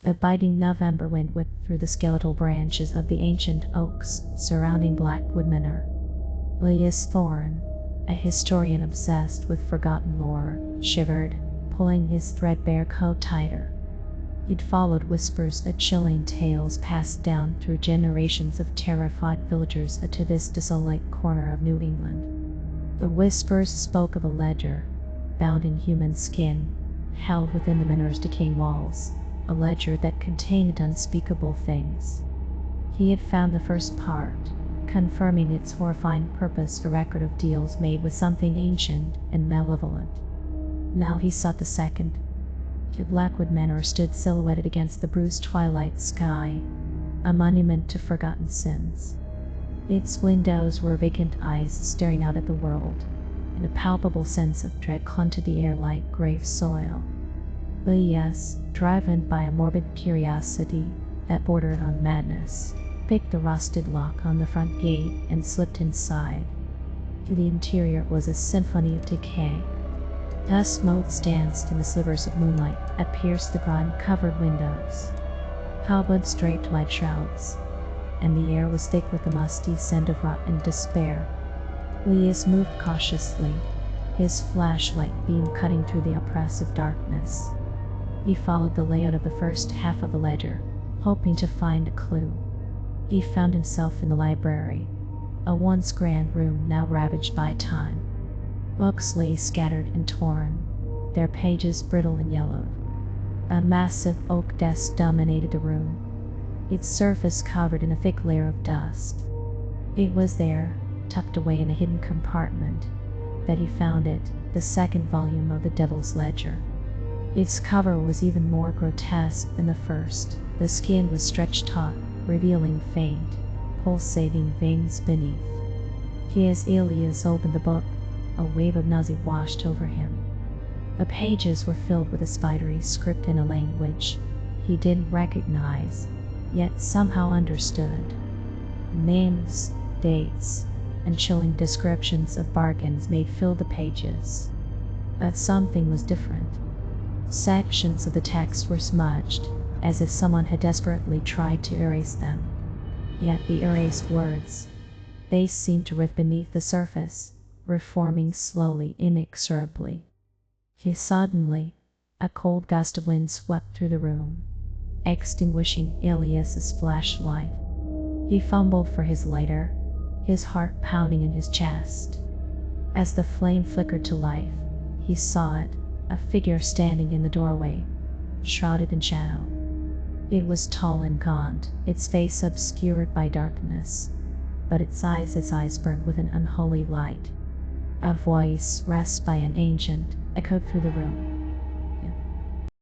A biting November wind whipped through the skeletal branches of the ancient oaks surrounding Blackwood Manor. Elias Thorne, a historian obsessed with forgotten lore, shivered, pulling his threadbare coat tighter. He'd followed whispers of chilling tales passed down through generations of terrified villagers to this desolate corner of New England. The whispers spoke of a ledger, bound in human skin, held within the manor's decaying walls, a ledger that contained unspeakable things. He had found the first part, confirming its horrifying purpose, a record of deals made with something ancient and malevolent. Now he sought the second. The Blackwood Manor stood silhouetted against the bruised twilight sky, a monument to forgotten sins. Its windows were vacant eyes staring out at the world, and a palpable sense of dread clung to the air like grave soil. Elias, driven by a morbid curiosity that bordered on madness, picked the rusted lock on the front gate and slipped inside. The interior was a symphony of decay. Dust motes danced in the slivers of moonlight that pierced the grime-covered windows. Cobwebs draped like shrouds, and the air was thick with the musty scent of rot and despair. Elias moved cautiously, his flashlight beam cutting through the oppressive darkness. He followed the layout of the first half of the ledger, hoping to find a clue. He found himself in the library, a once grand room now ravaged by time. Books lay scattered and torn, their pages brittle and yellowed. A massive oak desk dominated the room, its surface covered in a thick layer of dust. It was there, tucked away in a hidden compartment, that he found it, the second volume of the Devil's Ledger. Its cover was even more grotesque than the first. The skin was stretched taut, revealing faint, pulsating veins beneath. As Elias opened the book, a wave of nausea washed over him. The pages were filled with a spidery script in a language he didn't recognize, yet somehow understood. Names, dates, and chilling descriptions of bargains may fill the pages. But something was different. Sections of the text were smudged, as if someone had desperately tried to erase them. Yet the erased words, they seemed to writhe beneath the surface, reforming slowly, inexorably. Suddenly, a cold gust of wind swept through the room, extinguishing Elias's flashlight. He fumbled for his lighter, his heart pounding in his chest. As the flame flickered to life, he saw it, a figure standing in the doorway, shrouded in shadow. It was tall and gaunt, its face obscured by darkness, but its eyes burned with an unholy light. A voice, rasped by an ancient, echoed through the room.